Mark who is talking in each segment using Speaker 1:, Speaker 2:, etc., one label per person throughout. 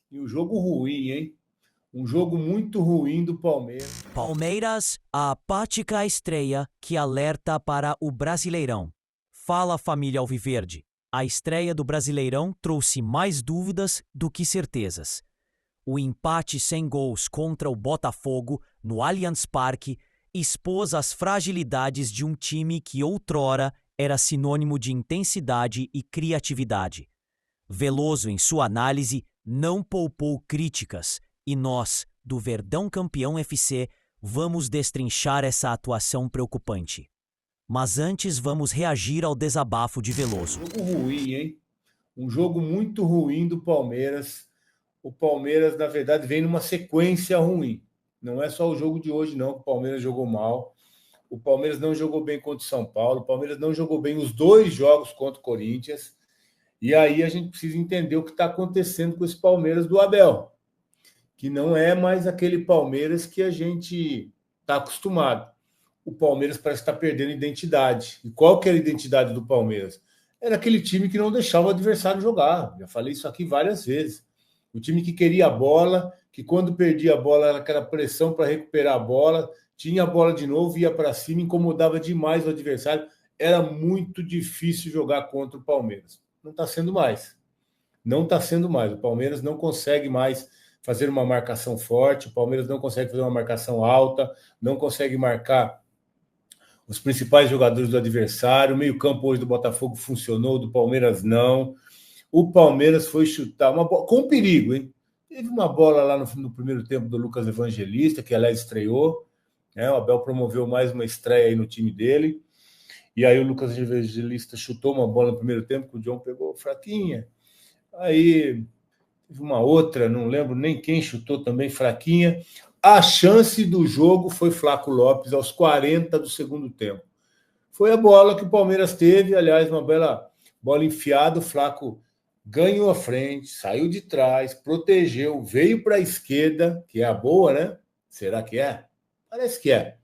Speaker 1: E um jogo ruim, hein? Um jogo muito ruim do Palmeiras.
Speaker 2: Palmeiras, a apática estreia que alerta para o Brasileirão. Fala, família Alviverde. A estreia do Brasileirão trouxe mais dúvidas do que certezas. O empate sem gols contra o Botafogo, no Allianz Parque, expôs as fragilidades de um time que outrora era sinônimo de intensidade e criatividade. Veloso, em sua análise, não poupou críticas, e nós, do Verdão Campeão FC, vamos destrinchar essa atuação preocupante. Mas antes vamos reagir ao desabafo de Veloso.
Speaker 1: Jogo ruim, hein? Um jogo muito ruim do Palmeiras. O Palmeiras, na verdade, vem numa sequência ruim. Não é só o jogo de hoje, não, que o Palmeiras jogou mal. O Palmeiras não jogou bem contra o São Paulo. O Palmeiras não jogou bem os 2 jogos contra o Corinthians. E aí a gente precisa entender o que está acontecendo com esse Palmeiras do Abel, que não é mais aquele Palmeiras que a gente está acostumado. O Palmeiras parece estar perdendo identidade. E qual que era a identidade do Palmeiras? Era aquele time que não deixava o adversário jogar. Já falei isso aqui várias vezes. O time que queria a bola, que quando perdia a bola era aquela pressão para recuperar a bola, tinha a bola de novo, ia para cima, incomodava demais o adversário. Era muito difícil jogar contra o Palmeiras. Não está sendo mais. Não está sendo mais. O Palmeiras não consegue mais fazer uma marcação forte, o Palmeiras não consegue fazer uma marcação alta, não consegue marcar os principais jogadores do adversário. O meio-campo hoje do Botafogo funcionou, do Palmeiras não. O Palmeiras foi chutar uma bola com perigo, hein? Teve uma bola lá no primeiro tempo do Lucas Evangelista, que aliás estreou, né? O Abel promoveu mais uma estreia aí no time dele. E aí o Lucas Evangelista chutou uma bola no primeiro tempo, que o John pegou fraquinha. Aí teve uma outra, não lembro nem quem chutou também, fraquinha. A chance do jogo foi Flaco Lopes aos 40 do segundo tempo. Foi a bola que o Palmeiras teve, aliás, uma bela bola enfiada, o Flaco ganhou a frente, saiu de trás, protegeu, veio para a esquerda, que é a boa, né? Será que é? Parece que é.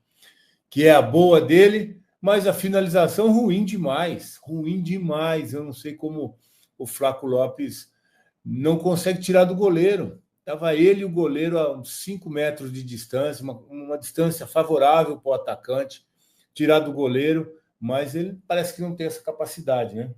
Speaker 1: Que é a boa dele, mas a finalização ruim demais. Ruim demais. Eu não sei como o Flaco Lopes não consegue tirar do goleiro. Estava ele e o goleiro a uns 5 metros de distância, uma distância favorável para o atacante, tirar do goleiro, mas ele parece que não tem essa capacidade, né?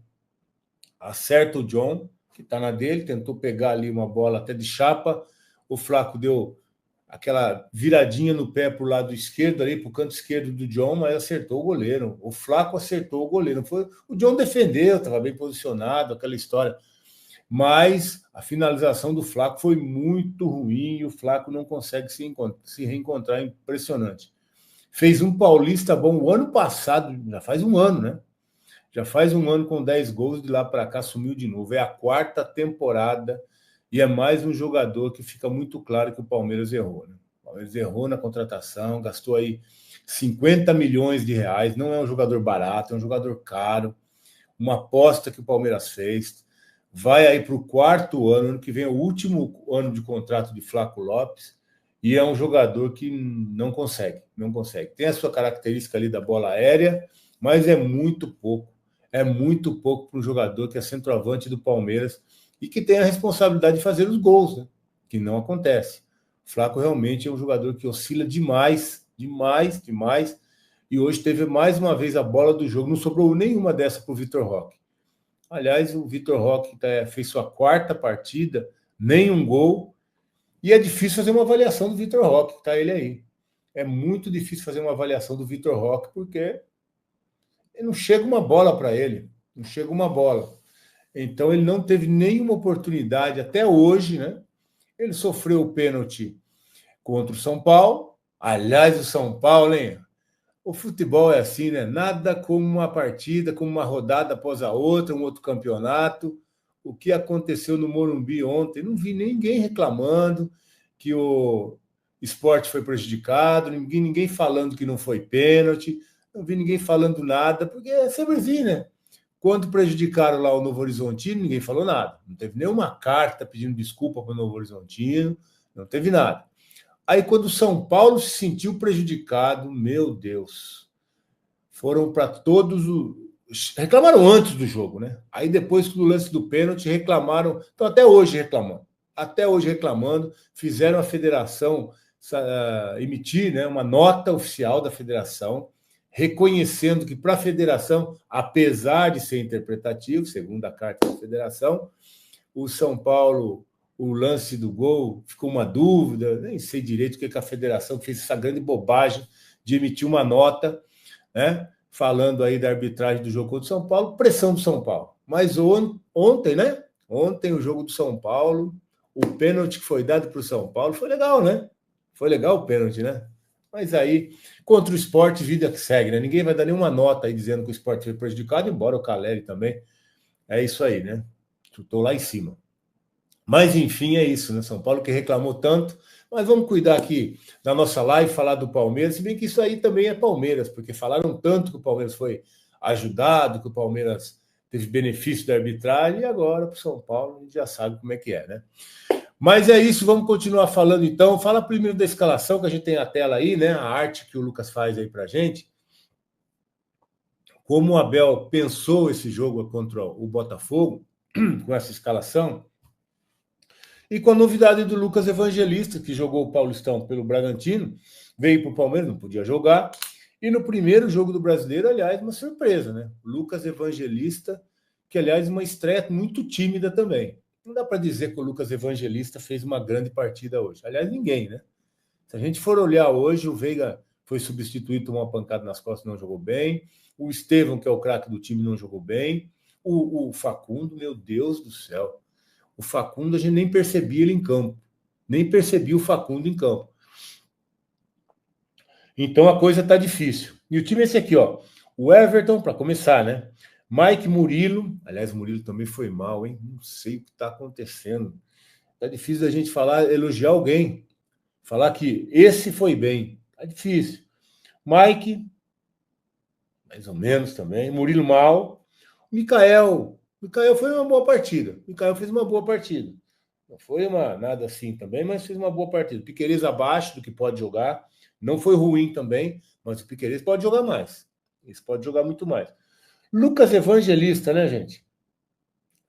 Speaker 1: Acerta o John, que está na dele, tentou pegar ali uma bola até de chapa, o Flaco deu aquela viradinha no pé para o lado esquerdo, ali para o canto esquerdo do John, mas acertou o goleiro. O Flaco acertou o goleiro. Foi, o John defendeu, estava bem posicionado, aquela história. Mas a finalização do Flaco foi muito ruim e o Flaco não consegue se reencontrar. Impressionante. Fez um paulista bom o ano passado, já faz um ano, né? Já faz um ano com 10 gols, de lá para cá sumiu de novo. É a 4ª temporada e é mais um jogador que fica muito claro que o Palmeiras errou. Né? O Palmeiras errou na contratação, gastou aí 50 milhões de reais, não é um jogador barato, é um jogador caro, uma aposta que o Palmeiras fez. Vai aí para o 4º ano que vem é o último ano de contrato de Flaco Lopes, e é um jogador que não consegue. Tem a sua característica ali da bola aérea, mas é muito pouco. É muito pouco para um jogador que é centroavante do Palmeiras e que tem a responsabilidade de fazer os gols, né? Que não acontece. O Flaco realmente é um jogador que oscila demais, e hoje teve mais uma vez a bola do jogo, não sobrou nenhuma dessa para o Vitor Roque. Aliás, o Vitor Roque fez sua 4ª partida, nenhum gol, e é difícil fazer uma avaliação do Vitor Roque, tá ele aí. É muito difícil fazer uma avaliação do Vitor Roque, porque não chega uma bola para ele, não chega uma bola. Então ele não teve nenhuma oportunidade até hoje, né? Ele sofreu o pênalti contra o São Paulo. Aliás, o São Paulo, hein? O futebol é assim, né? Nada como uma partida, como uma rodada após a outra, um outro campeonato. O que aconteceu no Morumbi ontem, não vi ninguém reclamando que o esporte foi prejudicado, ninguém falando que não foi pênalti, não vi ninguém falando nada, porque é sempre assim, né? Quando prejudicaram lá o Novo Horizontino, ninguém falou nada. Não teve nenhuma carta pedindo desculpa para o Novo Horizontino, não teve nada. Aí, quando o São Paulo se sentiu prejudicado, meu Deus, foram para todos os. Reclamaram antes do jogo, né? Aí, depois do lance do pênalti, reclamaram. Estão até hoje reclamando. até hoje reclamando, fizeram a federação emitir, né, uma nota oficial da federação, reconhecendo que para a federação, apesar de ser interpretativo, segundo a carta da federação, o São Paulo, o lance do gol, ficou uma dúvida, nem sei direito o que a federação fez essa grande bobagem de emitir uma nota, né, falando aí da arbitragem do jogo contra o São Paulo, pressão do São Paulo. Mas ontem, né? Ontem o jogo do São Paulo, o pênalti que foi dado para o São Paulo foi legal, né? Foi legal o pênalti, né? Mas aí, contra o Sport, vida que segue, né? Ninguém vai dar nenhuma nota aí dizendo que o Sport foi prejudicado, embora o Caleri também. É isso aí, né? Estou lá em cima. Mas, enfim, é isso, né? São Paulo que reclamou tanto. Mas vamos cuidar aqui da nossa live, falar do Palmeiras, se bem que isso aí também é Palmeiras, porque falaram tanto que o Palmeiras foi ajudado, que o Palmeiras teve benefício da arbitragem, e agora para o São Paulo a gente já sabe como é que é, né? Mas é isso, vamos continuar falando então. Fala primeiro da escalação, que a gente tem a tela aí, né? A arte que o Lucas faz aí pra gente. Como o Abel pensou esse jogo contra o Botafogo, com essa escalação. E com a novidade do Lucas Evangelista, que jogou o Paulistão pelo Bragantino, veio para o Palmeiras, não podia jogar. E no primeiro jogo do Brasileiro, aliás, uma surpresa, né? Lucas Evangelista, que, aliás, uma estreia muito tímida também. Não dá para dizer que o Lucas Evangelista fez uma grande partida hoje. Aliás, ninguém, né? Se a gente for olhar hoje, o Veiga foi substituído, tomou uma pancada nas costas, não jogou bem. O Estevão, que é o craque do time, não jogou bem. O Facundo, meu Deus do céu. O Facundo, a gente nem percebia ele em campo. Nem percebia o Facundo em campo. Então a coisa tá difícil. E o time é esse aqui, ó. O Everton, para começar, né? Mike, Murilo. Aliás, o Murilo também foi mal, hein? Não sei o que tá acontecendo. Tá difícil da gente falar, elogiar alguém. Falar que esse foi bem. Tá difícil. Mike, mais ou menos também. Murilo mal. Mikael foi uma boa partida. Mikael fez uma boa partida. Não foi nada assim também, mas fez uma boa partida. Piquerez abaixo do que pode jogar. Não foi ruim também, mas o Piquerez pode jogar mais. Esse pode jogar muito mais. Lucas Evangelista, né, gente?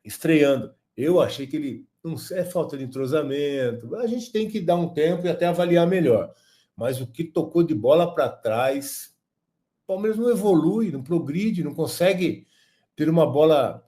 Speaker 1: Estreando. Eu achei que ele... Não sei, é falta de entrosamento. A gente tem que dar um tempo e até avaliar melhor. Mas o que tocou de bola para trás... O Palmeiras não evolui, não progride, não consegue ter uma bola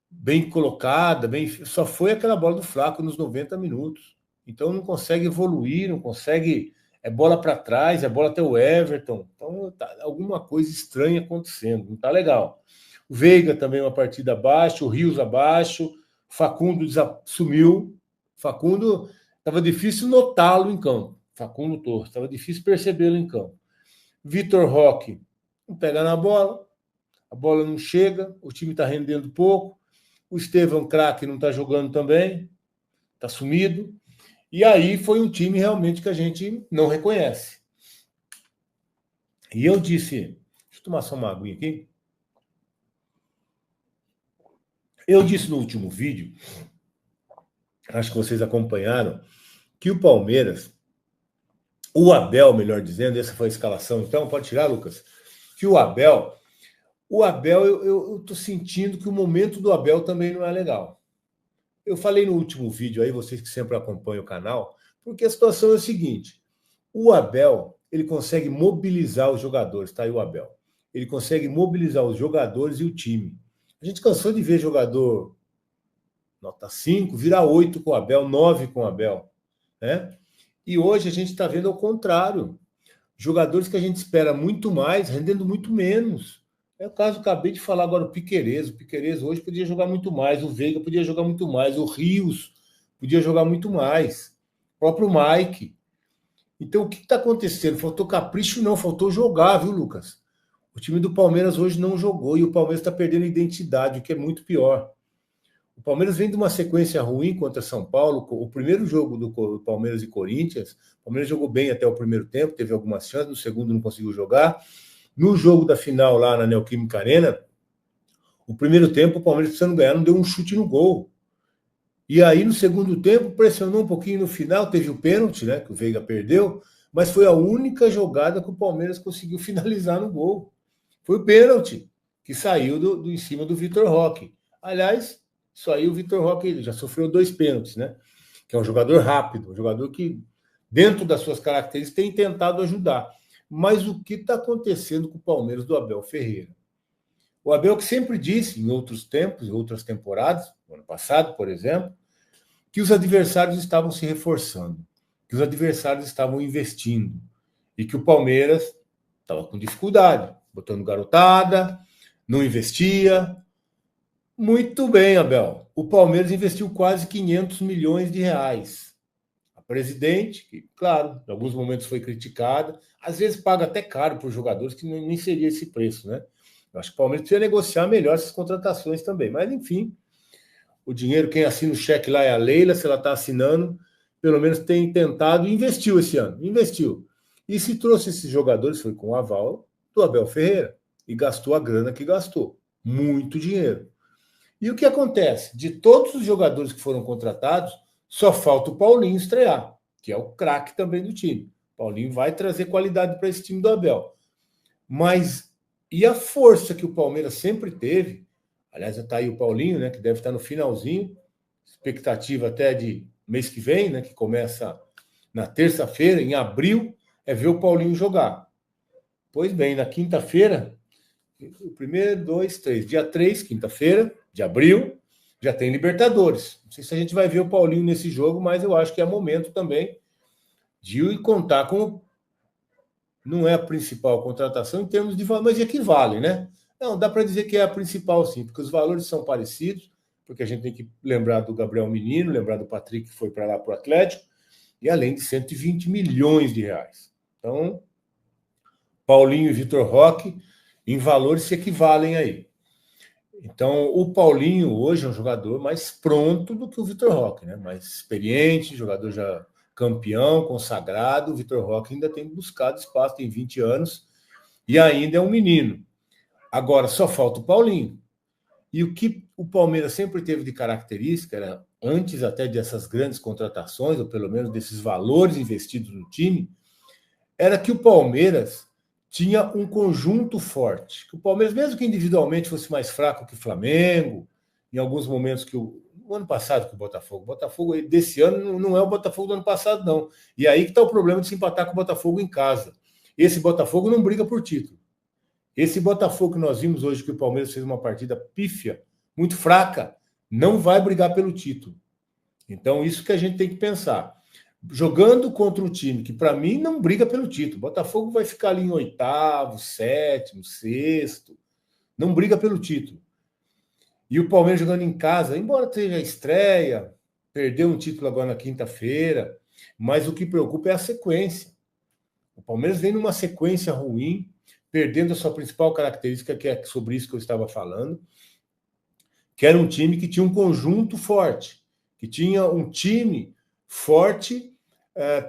Speaker 1: bem colocada, só foi aquela bola do Flaco nos 90 minutos. Então não consegue evoluir, não consegue... É bola para trás, é bola até o Everton. Então tá alguma coisa estranha acontecendo, não tá legal. O Veiga também uma partida abaixo, o Rios abaixo, o Facundo sumiu. Facundo, estava difícil notá-lo em campo. Facundo Torres, estava difícil percebê-lo em campo. Vitor Roque não pega na bola, a bola não chega, o time está rendendo pouco. O Estevão, craque, não está jogando também, está sumido. E aí foi um time realmente que a gente não reconhece. E eu disse, deixa eu tomar só uma aguinha aqui. Eu disse no último vídeo, acho que vocês acompanharam, que o Palmeiras, o Abel, melhor dizendo, essa foi a escalação, então pode tirar, Lucas, que o Abel, eu tô sentindo que o momento do Abel também não é legal. Eu falei no último vídeo aí, vocês que sempre acompanham o canal, porque a situação é a seguinte, o Abel, ele consegue mobilizar os jogadores, tá aí o Abel. Ele consegue mobilizar os jogadores e o time. A gente cansou de ver jogador nota 5, virar 8 com o Abel, 9 com o Abel, né? E hoje a gente está vendo ao contrário. Jogadores que a gente espera muito mais, rendendo muito menos. É o caso, acabei de falar agora, o Piquerez. O Piquerez hoje podia jogar muito mais, o Veiga podia jogar muito mais, o Rios podia jogar muito mais, o próprio Mike. Então, o que está acontecendo? Faltou capricho? Não, faltou jogar, viu, Lucas? O time do Palmeiras hoje não jogou e o Palmeiras está perdendo identidade, o que é muito pior. O Palmeiras vem de uma sequência ruim contra São Paulo. O primeiro jogo do Palmeiras e Corinthians, o Palmeiras jogou bem até o primeiro tempo, teve algumas chances, no segundo não conseguiu jogar. No jogo da final lá na Neoquímica Arena, o primeiro tempo o Palmeiras precisando ganhar, não deu um chute no gol. E aí no segundo tempo pressionou um pouquinho no final, teve o pênalti, né, que o Veiga perdeu, mas foi a única jogada que o Palmeiras conseguiu finalizar no gol. Foi o pênalti que saiu em cima do Vitor Roque. Aliás, isso aí o Vitor Roque já sofreu 2 pênaltis, né? que é um jogador rápido, um jogador que, dentro das suas características, tem tentado ajudar. Mas o que está acontecendo com o Palmeiras do Abel Ferreira? O Abel que sempre disse, em outros tempos, em outras temporadas, no ano passado, por exemplo, que os adversários estavam se reforçando, que os adversários estavam investindo e que o Palmeiras estava com dificuldade, botando garotada, não investia. Muito bem, Abel. O Palmeiras investiu quase 500 milhões de reais. A presidente, que, claro, em alguns momentos foi criticada, às vezes paga até caro por jogadores que nem seria esse preço, né? Eu acho que o Palmeiras precisa negociar melhor essas contratações também. Mas, enfim, o dinheiro, quem assina o cheque lá é a Leila, se ela está assinando, pelo menos tem tentado e investiu esse ano. Investiu. E se trouxe esses jogadores, foi com o aval do Abel Ferreira. E gastou a grana que gastou. Muito dinheiro. E o que acontece? De todos os jogadores que foram contratados, só falta o Paulinho estrear, que é o craque também do time. O Paulinho vai trazer qualidade para esse time do Abel. Mas, e a força que o Palmeiras sempre teve, aliás, está aí o Paulinho, né, que deve estar no finalzinho, expectativa até de mês que vem, né, que começa na terça-feira, em abril, é ver o Paulinho jogar. Pois bem, na quinta-feira, o primeiro, 2, 3, dia 3, quinta-feira, de abril, já tem Libertadores. Não sei se a gente vai ver o Paulinho nesse jogo, mas eu acho que é momento também de contar com... Não é a principal contratação em termos de valor, mas equivale, né? Não, dá para dizer que é a principal, sim, porque os valores são parecidos, porque a gente tem que lembrar do Gabriel Menino, lembrar do Patrick, que foi para lá para o Atlético, e além de 120 milhões de reais. Então, Paulinho e Vitor Roque, em valores, se equivalem aí. Então, o Paulinho hoje é um jogador mais pronto do que o Vitor Roque, né? Mais experiente, jogador já campeão, consagrado. O Vitor Roque ainda tem buscado espaço, tem 20 anos e ainda é um menino. Agora, só falta o Paulinho. E o que o Palmeiras sempre teve de característica, era, antes até dessas grandes contratações, ou pelo menos desses valores investidos no time, era que o Palmeiras tinha um conjunto forte. O Palmeiras, mesmo que individualmente fosse mais fraco que o Flamengo, em alguns momentos que o ano passado que o Botafogo desse ano não é o Botafogo do ano passado, não. E aí que está o problema de se empatar com o Botafogo em casa. Esse Botafogo não briga por título. Esse Botafogo que nós vimos hoje, que o Palmeiras fez uma partida pífia, muito fraca, não vai brigar pelo título. Então, isso que a gente tem que pensar. Jogando contra um time que, para mim, não briga pelo título. O Botafogo vai ficar ali em 8º, 7º, 6º. Não briga pelo título. E o Palmeiras jogando em casa, embora seja a estreia, perdeu um título agora na quinta-feira, mas o que preocupa é a sequência. O Palmeiras vem numa sequência ruim, perdendo a sua principal característica, que é sobre isso que eu estava falando, que era um time que tinha um conjunto forte, que tinha um time forte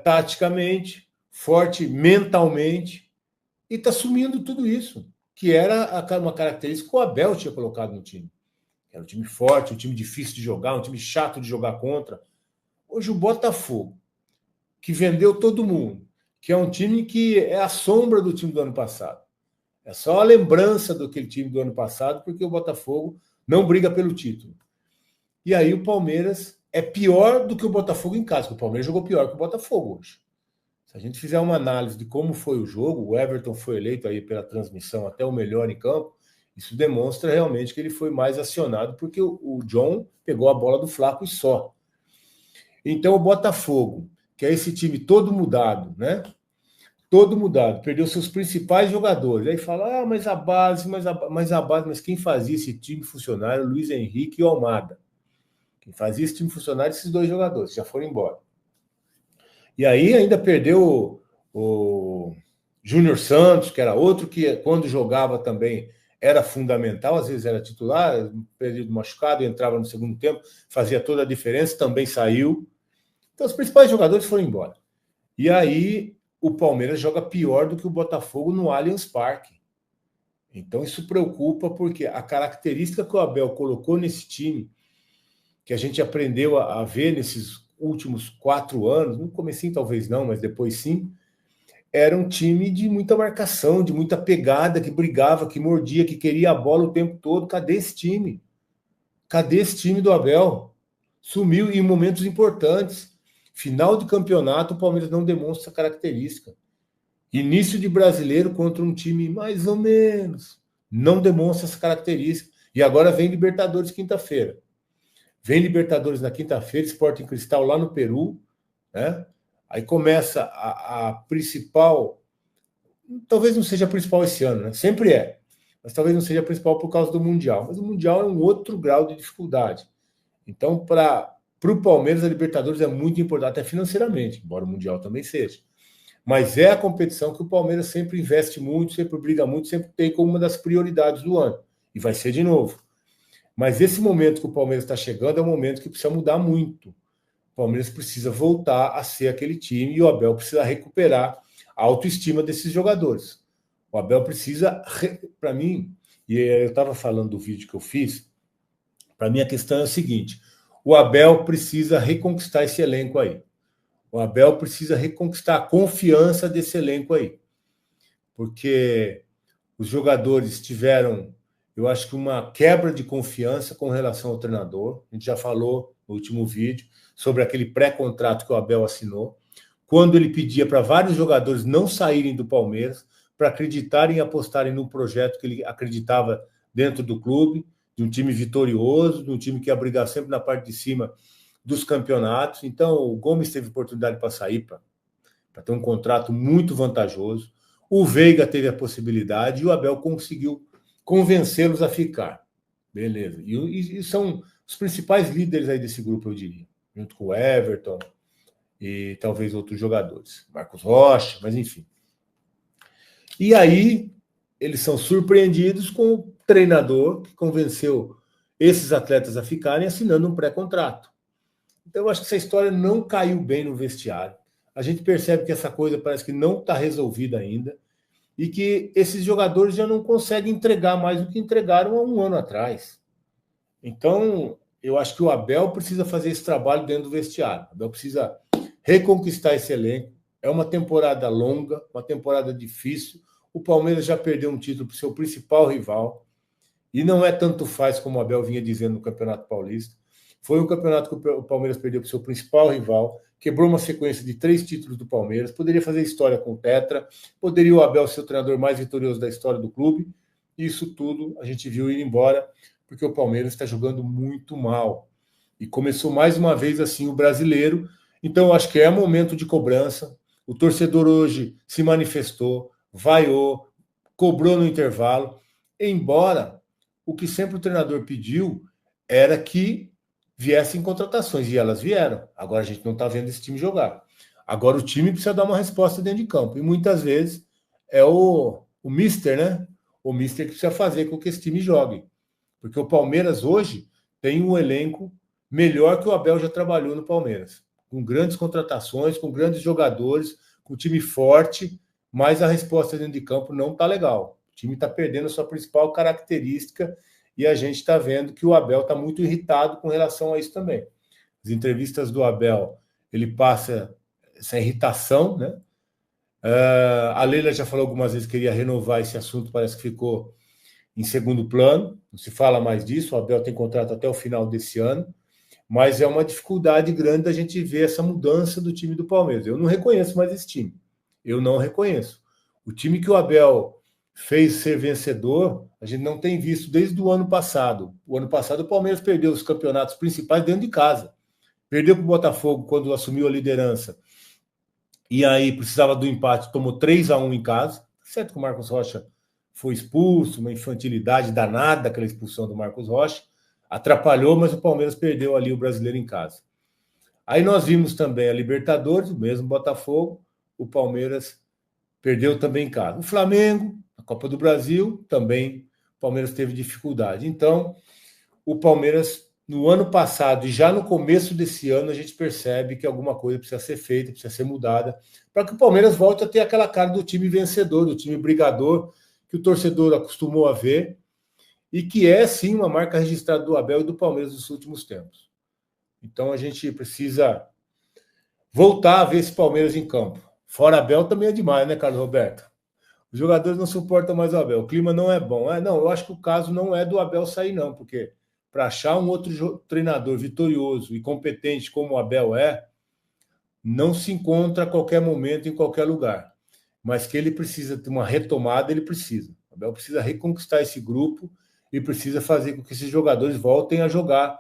Speaker 1: taticamente, forte mentalmente, e está sumindo tudo isso, que era uma característica que o Abel tinha colocado no time. Era um time forte, um time difícil de jogar, um time chato de jogar contra. Hoje o Botafogo, que vendeu todo mundo, que é um time que é a sombra do time do ano passado. É só a lembrança daquele time do ano passado, porque o Botafogo não briga pelo título. E aí o Palmeiras é pior do que o Botafogo em casa, porque o Palmeiras jogou pior que o Botafogo hoje. Se a gente fizer uma análise de como foi o jogo, o Everton foi eleito aí pela transmissão até o melhor em campo, isso demonstra realmente que ele foi mais acionado, porque o John pegou a bola do Flaco e só. Então o Botafogo, que é esse time todo mudado, né? Todo mudado, perdeu seus principais jogadores. Aí fala, mas a base, mas quem fazia esse time funcionar era o Luiz Henrique e o Almada. Quem fazia esse time funcionar, esses dois jogadores, já foram embora. E aí ainda perdeu o Júnior Santos, que era outro que, quando jogava também, era fundamental, às vezes era titular, período machucado, entrava no segundo tempo, fazia toda a diferença, também saiu. Então os principais jogadores foram embora. E aí o Palmeiras joga pior do que o Botafogo no Allianz Parque. Então isso preocupa, porque a característica que o Abel colocou nesse time, que a gente aprendeu a ver nesses últimos 4 anos, no comecinho talvez não, mas depois sim, era um time de muita marcação, de muita pegada, que brigava, que mordia, que queria a bola o tempo todo. Cadê esse time? Cadê esse time do Abel? Sumiu em momentos importantes. Final de campeonato, o Palmeiras não demonstra essa característica. Início de brasileiro contra um time mais ou menos. Não demonstra essa característica. E agora vem Libertadores quinta-feira. Vem Libertadores na quinta-feira, Sporting Cristal lá no Peru, né? Aí começa a principal, talvez não seja a principal esse ano, né? Sempre é, mas talvez não seja a principal por causa do Mundial. Mas o Mundial é um outro grau de dificuldade. Então, para o Palmeiras, a Libertadores é muito importante, até financeiramente, embora o Mundial também seja. Mas é a competição que o Palmeiras sempre investe muito, sempre briga muito, sempre tem como uma das prioridades do ano. E vai ser de novo. Mas esse momento que o Palmeiras está chegando é um momento que precisa mudar muito. O Palmeiras precisa voltar a ser aquele time e o Abel precisa recuperar a autoestima desses jogadores. O Abel precisa, para mim, e eu estava falando do vídeo que eu fiz, para mim a questão é a seguinte: o Abel precisa reconquistar esse elenco aí. O Abel precisa reconquistar a confiança desse elenco aí. Porque os jogadores tiveram, eu acho que uma quebra de confiança com relação ao treinador. A gente já falou no último vídeo sobre aquele pré-contrato que o Abel assinou, quando ele pedia para vários jogadores não saírem do Palmeiras, para acreditarem e apostarem no projeto que ele acreditava dentro do clube, de um time vitorioso, de um time que ia brigar sempre na parte de cima dos campeonatos. Então, o Gomes teve oportunidade para sair, para ter um contrato muito vantajoso. O Veiga teve a possibilidade e o Abel conseguiu convencê-los a ficar. Beleza. E são os principais líderes aí desse grupo, eu diria. Junto com o Everton e talvez outros jogadores. Marcos Rocha, mas enfim. E aí, eles são surpreendidos com o treinador que convenceu esses atletas a ficarem assinando um pré-contrato. Então, eu acho que essa história não caiu bem no vestiário. A gente percebe que essa coisa parece que não está resolvida ainda e que esses jogadores já não conseguem entregar mais do que entregaram há um ano atrás. Então, eu acho que o Abel precisa fazer esse trabalho dentro do vestiário. O Abel precisa reconquistar esse elenco. É uma temporada longa, uma temporada difícil. O Palmeiras já perdeu um título para o seu principal rival. E não é tanto faz como o Abel vinha dizendo no Campeonato Paulista. Foi um campeonato que o Palmeiras perdeu para o seu principal rival, quebrou uma sequência de 3 títulos do Palmeiras, poderia fazer história com o Tetra, poderia o Abel ser o treinador mais vitorioso da história do clube. Isso tudo a gente viu ir embora, porque o Palmeiras está jogando muito mal. E começou mais uma vez assim o brasileiro. Então, eu acho que é momento de cobrança. O torcedor hoje se manifestou, vaiou, cobrou no intervalo, embora o que sempre o treinador pediu era que viessem contratações, e elas vieram. Agora a gente não está vendo esse time jogar. Agora o time precisa dar uma resposta dentro de campo, e muitas vezes é o mister, né? O mister que precisa fazer com que esse time jogue. Porque o Palmeiras hoje tem um elenco melhor que o Abel já trabalhou no Palmeiras. Com grandes contratações, com grandes jogadores, com time forte, mas a resposta dentro de campo não está legal. O time está perdendo a sua principal característica e a gente está vendo que o Abel está muito irritado com relação a isso também. As entrevistas do Abel, ele passa essa irritação, né? A Leila já falou algumas vezes que queria renovar esse assunto, parece que ficou em segundo plano, não se fala mais disso, o Abel tem contrato até o final desse ano, mas é uma dificuldade grande da gente ver essa mudança do time do Palmeiras. Eu não reconheço mais esse time, eu não reconheço. O time que o Abel fez ser vencedor, a gente não tem visto desde o ano passado. O ano passado o Palmeiras perdeu os campeonatos principais dentro de casa. Perdeu para o Botafogo quando assumiu a liderança. E aí precisava do empate, tomou 3-1 em casa. Certo que o Marcos Rocha foi expulso, uma infantilidade danada aquela expulsão do Marcos Rocha. Atrapalhou, mas o Palmeiras perdeu ali o brasileiro em casa. Aí nós vimos também a Libertadores, o mesmo Botafogo, o Palmeiras perdeu também em casa. O Flamengo, a Copa do Brasil, também o Palmeiras teve dificuldade. Então, o Palmeiras, no ano passado e já no começo desse ano, a gente percebe que alguma coisa precisa ser feita, precisa ser mudada, para que o Palmeiras volte a ter aquela cara do time vencedor, do time brigador, que o torcedor acostumou a ver, e que é, sim, uma marca registrada do Abel e do Palmeiras nos últimos tempos. Então, a gente precisa voltar a ver esse Palmeiras em campo. Fora Abel também é demais, né, Carlos Roberto? Os jogadores não suportam mais o Abel. O clima não é bom. Não, eu acho que o caso não é do Abel sair, não, porque para achar um outro treinador vitorioso e competente como o Abel é, não se encontra a qualquer momento, em qualquer lugar. Mas que ele precisa de uma retomada, ele precisa. O Abel precisa reconquistar esse grupo e precisa fazer com que esses jogadores voltem a jogar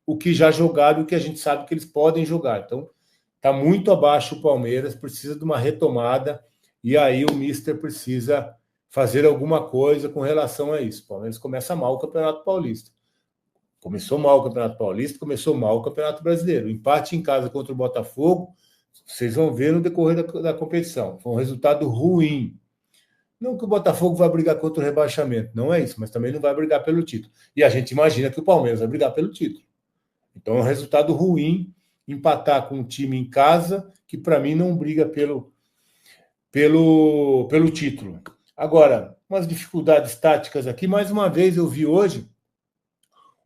Speaker 1: o que já jogaram e o que a gente sabe que eles podem jogar. Então, está muito abaixo o Palmeiras, precisa de uma retomada e aí o Mister precisa fazer alguma coisa com relação a isso. O Palmeiras começa mal o Campeonato Paulista. Começou mal o Campeonato Paulista, começou mal o Campeonato Brasileiro. O empate em casa contra o Botafogo, vocês vão ver no decorrer da competição. Foi um resultado ruim. Não que o Botafogo vai brigar contra o rebaixamento, não é isso, mas também não vai brigar pelo título. E a gente imagina que o Palmeiras vai brigar pelo título. Então é um resultado ruim empatar com um time em casa que, para mim, não briga pelo título. Agora, umas dificuldades táticas aqui. Mais uma vez, eu vi hoje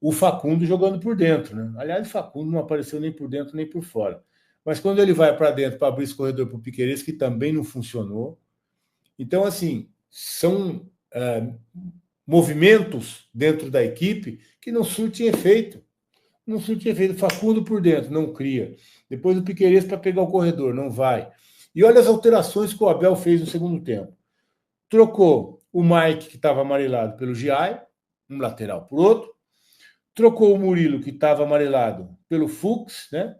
Speaker 1: o Facundo jogando por dentro, né? Aliás, o Facundo não apareceu nem por dentro nem por fora. Mas quando ele vai para dentro para abrir esse corredor para o Piquerez, que também não funcionou. Então, assim, são movimentos dentro da equipe que não surtem efeito. Não surtem efeito. Facundo por dentro, não cria. Depois o Piquerez para pegar o corredor, não vai. E olha as alterações que o Abel fez no segundo tempo. Trocou o Mike, que estava amarelado, pelo Giai, um lateral por outro. Trocou o Murilo, que estava amarelado, pelo Fux, né?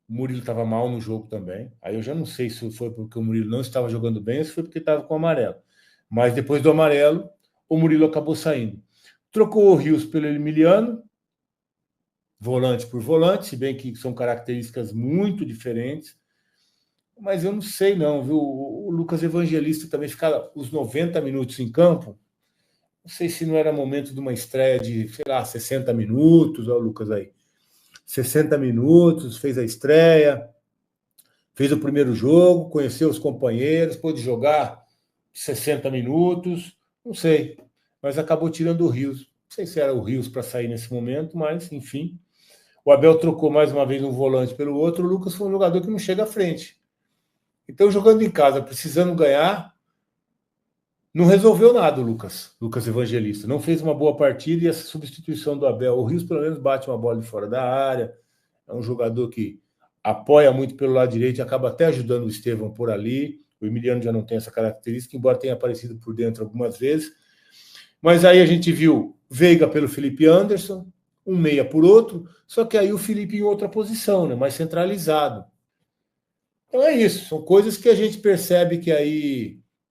Speaker 1: O Murilo estava mal no jogo também. Aí eu já não sei se foi porque o Murilo não estava jogando bem ou se foi porque estava com o amarelo. Mas depois do amarelo, o Murilo acabou saindo. Trocou o Rios pelo Emiliano, volante por volante, se bem que são características muito diferentes. Mas eu não sei não, viu? O Lucas Evangelista também ficar os 90 minutos em campo. Não sei se não era momento de uma estreia de, sei lá, 60 minutos. Olha o Lucas aí. 60 minutos, fez a estreia, fez o primeiro jogo, conheceu os companheiros, pôde jogar 60 minutos, não sei. Mas acabou tirando o Rios. Não sei se era o Rios para sair nesse momento, mas, enfim. O Abel trocou mais uma vez um volante pelo outro. O Lucas foi um jogador que não chega à frente. Então, jogando em casa, precisando ganhar, não resolveu nada o Lucas Evangelista. Não fez uma boa partida e essa substituição do Abel. O Rios, pelo menos, bate uma bola de fora da área. É um jogador que apoia muito pelo lado direito e acaba até ajudando o Estevão por ali. O Emiliano já não tem essa característica, embora tenha aparecido por dentro algumas vezes. Mas aí a gente viu Veiga pelo Felipe Anderson, um meia por outro, só que aí o Felipe em outra posição, né, mais centralizado. Então é isso, são coisas que a gente percebe que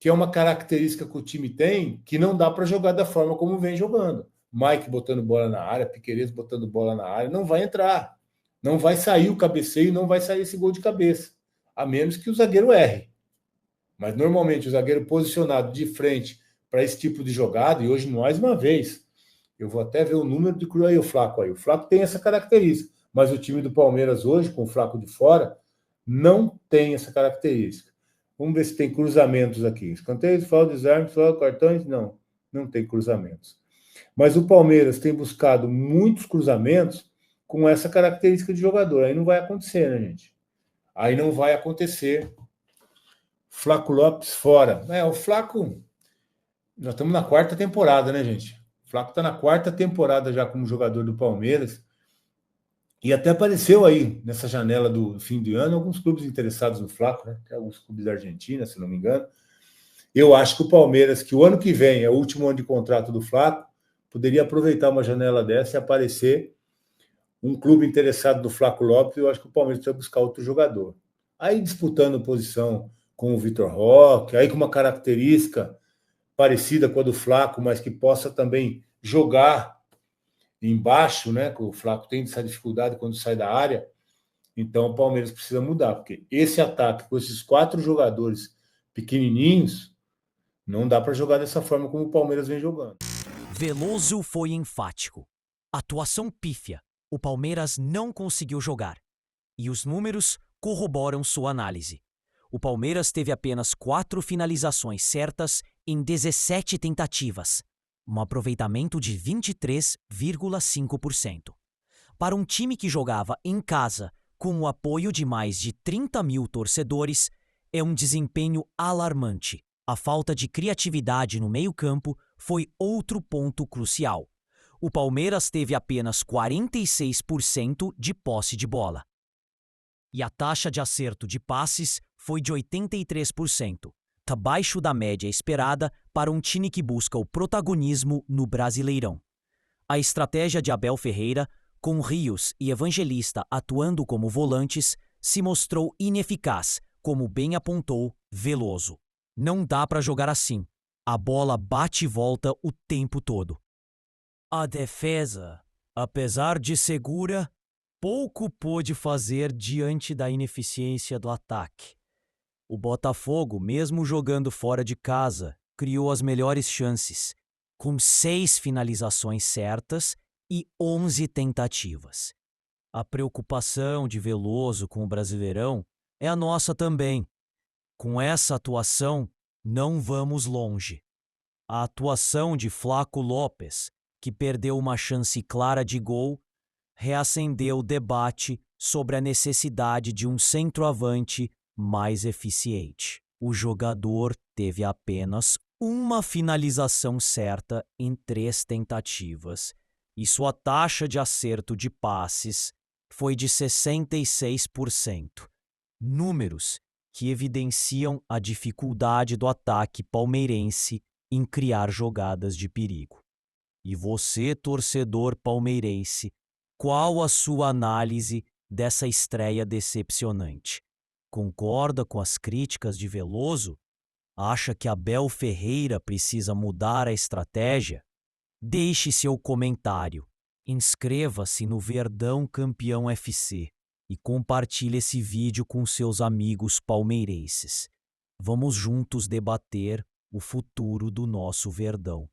Speaker 1: é uma característica que o time tem que não dá para jogar da forma como vem jogando. Mike botando bola na área, Piquerez botando bola na área, não vai entrar. Não vai sair o cabeceio, não vai sair esse gol de cabeça. A menos que o zagueiro erre. Mas normalmente o zagueiro posicionado de frente para esse tipo de jogada, e hoje mais uma vez, eu vou até ver o número de cruzamento aí, o Flaco aí. O Flaco tem essa característica, mas o time do Palmeiras hoje, com o Flaco de fora, não tem essa característica. Vamos ver se tem cruzamentos aqui. Escanteios, falta, desarme, falta, cartões, não tem cruzamentos. Mas o Palmeiras tem buscado muitos cruzamentos com essa característica de jogador. Aí não vai acontecer, né, gente? Aí não vai acontecer. Flaco Lopes fora. O Flaco... Nós estamos na 4ª temporada, né, gente? O Flaco está na 4ª temporada já como jogador do Palmeiras. E até apareceu aí, nessa janela do fim do ano, alguns clubes interessados no Flaco, né? Alguns clubes da Argentina, se não me engano. Eu acho que o Palmeiras, que o ano que vem é o último ano de contrato do Flaco, poderia aproveitar uma janela dessa e aparecer um clube interessado no Flaco Lopes. Eu acho que o Palmeiras precisa buscar outro jogador. Aí disputando posição com o Vitor Roque, aí com uma característica parecida com a do Flaco, mas que possa também jogar embaixo, né? Que o Flaco tem essa dificuldade quando sai da área. Então o Palmeiras precisa mudar, porque esse ataque com esses 4 jogadores pequenininhos não dá para jogar dessa forma como o Palmeiras vem jogando.
Speaker 2: Veloso foi enfático. Atuação pífia. O Palmeiras não conseguiu jogar. E os números corroboram sua análise. O Palmeiras teve apenas 4 finalizações certas em 17 tentativas, um aproveitamento de 23,5%. Para um time que jogava em casa com o apoio de mais de 30 mil torcedores, é um desempenho alarmante. A falta de criatividade no meio-campo foi outro ponto crucial. O Palmeiras teve apenas 46% de posse de bola. e a taxa de acerto de passes foi de 83%, abaixo da média esperada para um time que busca o protagonismo no Brasileirão. A estratégia de Abel Ferreira, com Rios e Evangelista atuando como volantes, se mostrou ineficaz, como bem apontou Veloso. Não dá para jogar assim. A bola bate e volta o tempo todo. A defesa, apesar de segura, pouco pôde fazer diante da ineficiência do ataque. O Botafogo, mesmo jogando fora de casa, criou as melhores chances, com 6 finalizações certas e 11 tentativas. A preocupação de Veloso com o Brasileirão é a nossa também. Com essa atuação, não vamos longe. A atuação de Flaco Lopes, que perdeu uma chance clara de gol, reacendeu o debate sobre a necessidade de um centroavante mais eficiente. O jogador teve apenas uma finalização certa em 3 tentativas e sua taxa de acerto de passes foi de 66%. Números que evidenciam a dificuldade do ataque palmeirense em criar jogadas de perigo. E você, torcedor palmeirense, qual a sua análise dessa estreia decepcionante? Concorda com as críticas de Veloso? Acha que Abel Ferreira precisa mudar a estratégia? Deixe seu comentário. Inscreva-se no Verdão Campeão FC e compartilhe esse vídeo com seus amigos palmeirenses. Vamos juntos debater o futuro do nosso Verdão.